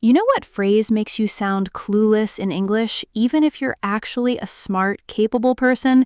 You know what phrase makes you sound clueless in English, even if you're actually a smart, capable person?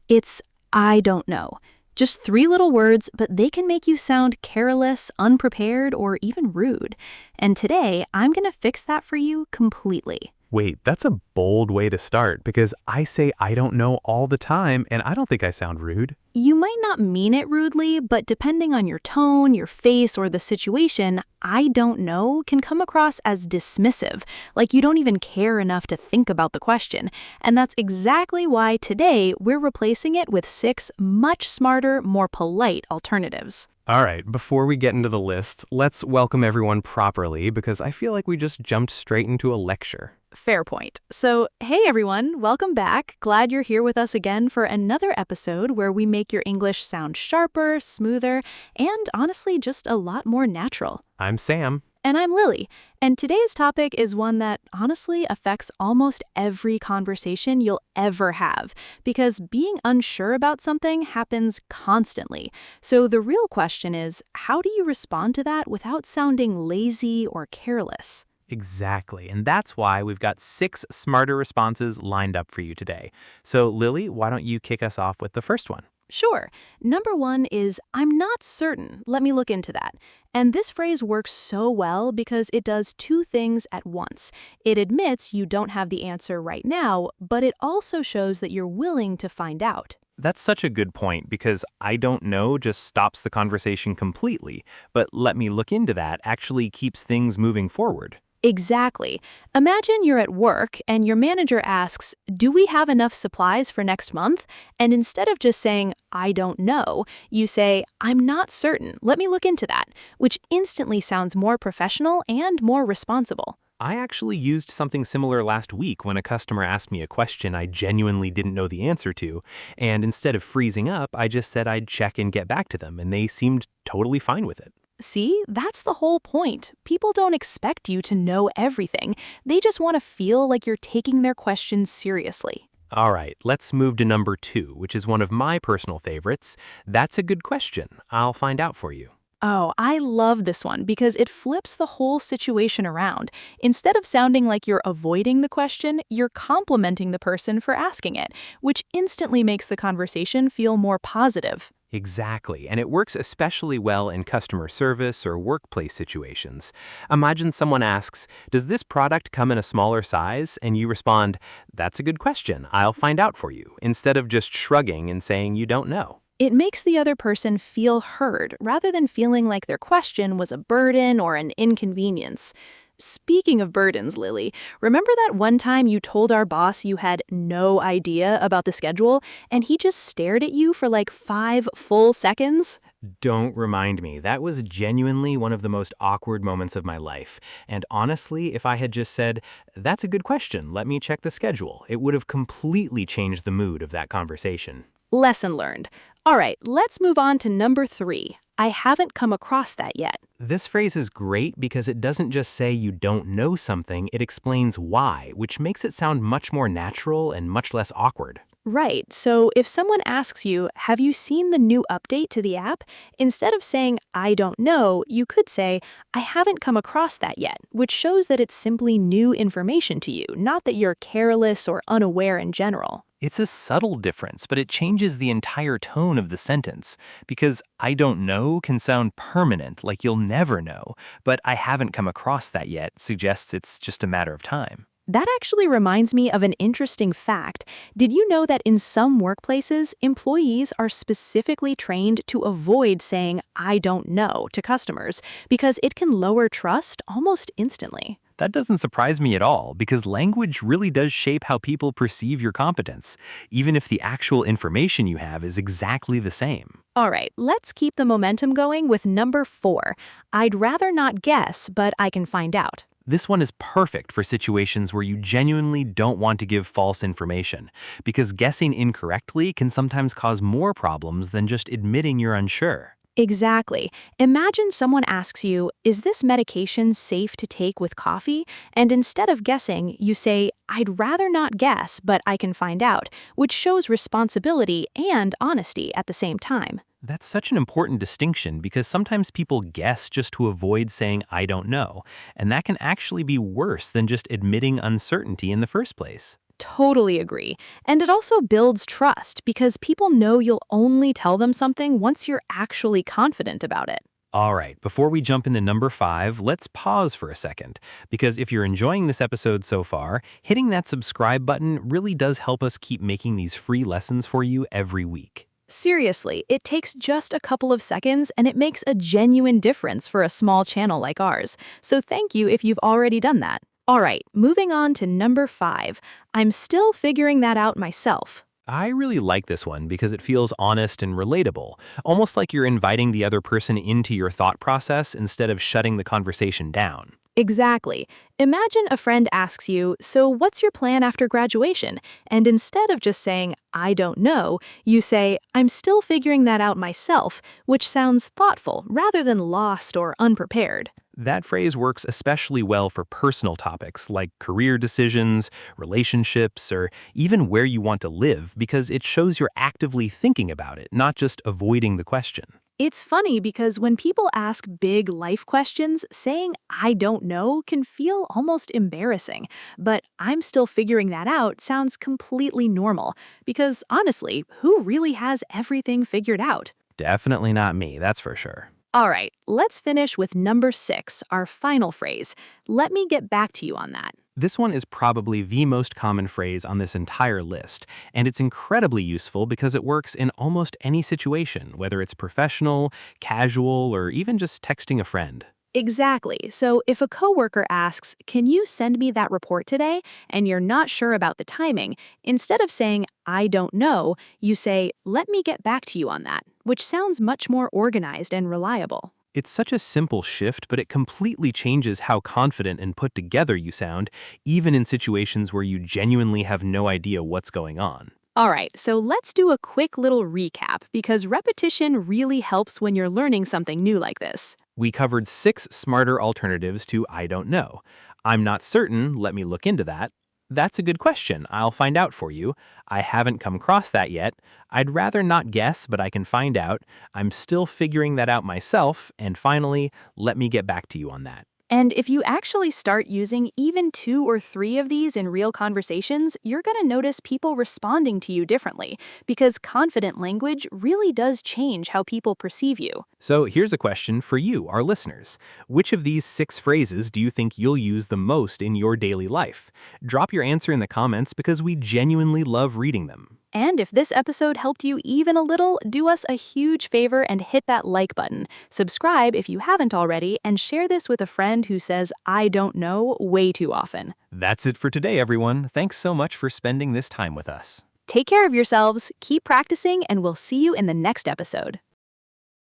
It's I don't know. Just three little words, but they can make you sound careless, unprepared, or even rude. And today, I'm going to fix that for you completely. Wait, that's a bold way to start because I say I don't know all the time and I don't think I sound rude. You might not mean it rudely, but depending on your tone, your face, or the situation, I don't know can come across as dismissive, like you don't even care enough to think about the question. And that's exactly why today we're replacing it with six much smarter, more polite alternatives. All right, before we get into the list, let's welcome everyone properly because I feel like we just jumped straight into a lecture. Fair point. So, hey everyone, welcome back. Glad you're here with us again for another episode where we make your English sound sharper, smoother, and honestly just a lot more natural. I'm Sam. And I'm Lily, and today's topic is one that honestly affects almost every conversation you'll ever have, because being unsure about something happens constantly. So the real question is, how do you respond to that without sounding lazy or careless? Exactly, and that's why we've got 6 smarter responses lined up for you today. So, Lily, why don't you kick us off with the first one? Sure. Number one is, I'm not certain. Let me look into that. And this phrase works so well because it does two things at once. It admits you don't have the answer right now, but it also shows that you're willing to find out. That's such a good point because I don't know just stops the conversation completely, but let me look into that actually keeps things moving forward. Exactly. Imagine you're at work and your manager asks, do we have enough supplies for next month? And instead of just saying, I don't know, you say, I'm not certain. Let me look into that, which instantly sounds more professional and more responsible. I actually used something similar last week when a customer asked me a question I genuinely didn't know the answer to, and instead of freezing up, I just said I'd check and get back to them, and they seemed totally fine with it. See, that's the whole point. People don't expect you to know everything. They just want to feel like you're taking their questions seriously. All right, let's move to number 2, which is one of my personal favorites. That's a good question. I'll find out for you. Oh, I love this one because it flips the whole situation around. Instead of sounding like you're avoiding the question, you're complimenting the person for asking it, which instantly makes the conversation feel more positive. Exactly, and it works especially well in customer service or workplace situations. Imagine someone asks, does this product come in a smaller size? And you respond, that's a good question, I'll find out for you, instead of just shrugging and saying you don't know. It makes the other person feel heard rather than feeling like their question was a burden or an inconvenience. Speaking of burdens, Lily, remember that one time you told our boss you had no idea about the schedule and he just stared at you for like 5 full seconds? Don't remind me, that was genuinely one of the most awkward moments of my life. And honestly, if I had just said, that's a good question, let me check the schedule, it would have completely changed the mood of that conversation. Lesson learned. All right, let's move on to number 3. I haven't come across that yet. This phrase is great because it doesn't just say you don't know something, it explains why, which makes it sound much more natural and much less awkward. Right, so if someone asks you, have you seen the new update to the app? Instead of saying, I don't know, you could say, I haven't come across that yet, which shows that it's simply new information to you, not that you're careless or unaware in general. It's a subtle difference, but it changes the entire tone of the sentence, because I don't know can sound permanent, like you'll never know, but I haven't come across that yet suggests it's just a matter of time. That actually reminds me of an interesting fact. Did you know that in some workplaces, employees are specifically trained to avoid saying, I don't know, to customers, because it can lower trust almost instantly? That doesn't surprise me at all, because language really does shape how people perceive your competence, even if the actual information you have is exactly the same. All right, let's keep the momentum going with number 4. I'd rather not guess, but I can find out. This one is perfect for situations where you genuinely don't want to give false information, because guessing incorrectly can sometimes cause more problems than just admitting you're unsure. Exactly. Imagine someone asks you, "Is this medication safe to take with coffee?" And instead of guessing, you say, "I'd rather not guess, but I can find out," which shows responsibility and honesty at the same time. That's such an important distinction because sometimes people guess just to avoid saying, I don't know, and that can actually be worse than just admitting uncertainty in the first place. Totally agree. And it also builds trust because people know you'll only tell them something once you're actually confident about it. All right, before we jump into number 5, let's pause for a second, because if you're enjoying this episode so far, hitting that subscribe button really does help us keep making these free lessons for you every week. Seriously, it takes just a couple of seconds and it makes a genuine difference for a small channel like ours. So thank you if you've already done that. All right, moving on to number 5. I'm still figuring that out myself. I really like this one because it feels honest and relatable, almost like you're inviting the other person into your thought process instead of shutting the conversation down. Exactly. Imagine a friend asks you, "So what's your plan after graduation?" And instead of just saying, "I don't know," you say, "I'm still figuring that out myself," which sounds thoughtful rather than lost or unprepared. That phrase works especially well for personal topics like career decisions, relationships, or even where you want to live because it shows you're actively thinking about it, not just avoiding the question. It's funny because when people ask big life questions, saying "I don't know" can feel almost embarrassing. But "I'm still figuring that out" sounds completely normal. Because honestly, who really has everything figured out? Definitely not me, that's for sure. All right, let's finish with number 6, our final phrase. Let me get back to you on that. This one is probably the most common phrase on this entire list, and it's incredibly useful because it works in almost any situation, whether it's professional, casual, or even just texting a friend. Exactly. So if a coworker asks, "Can you send me that report today?" and you're not sure about the timing, instead of saying, "I don't know," you say, "Let me get back to you on that," which sounds much more organized and reliable. It's such a simple shift, but it completely changes how confident and put together you sound, even in situations where you genuinely have no idea what's going on. All right, so let's do a quick little recap because repetition really helps when you're learning something new like this. We covered 6 smarter alternatives to I don't know. I'm not certain, let me look into that. That's a good question, I'll find out for you. I haven't come across that yet. I'd rather not guess, but I can find out. I'm still figuring that out myself. And finally, let me get back to you on that. And if you actually start using even 2 or 3 of these in real conversations, you're going to notice people responding to you differently because confident language really does change how people perceive you. So here's a question for you, our listeners. Which of these 6 phrases do you think you'll use the most in your daily life? Drop your answer in the comments because we genuinely love reading them. And if this episode helped you even a little, do us a huge favor and hit that like button. Subscribe if you haven't already, and share this with a friend who says "I don't know" way too often. That's it for today, everyone. Thanks so much for spending this time with us. Take care of yourselves, keep practicing, and we'll see you in the next episode.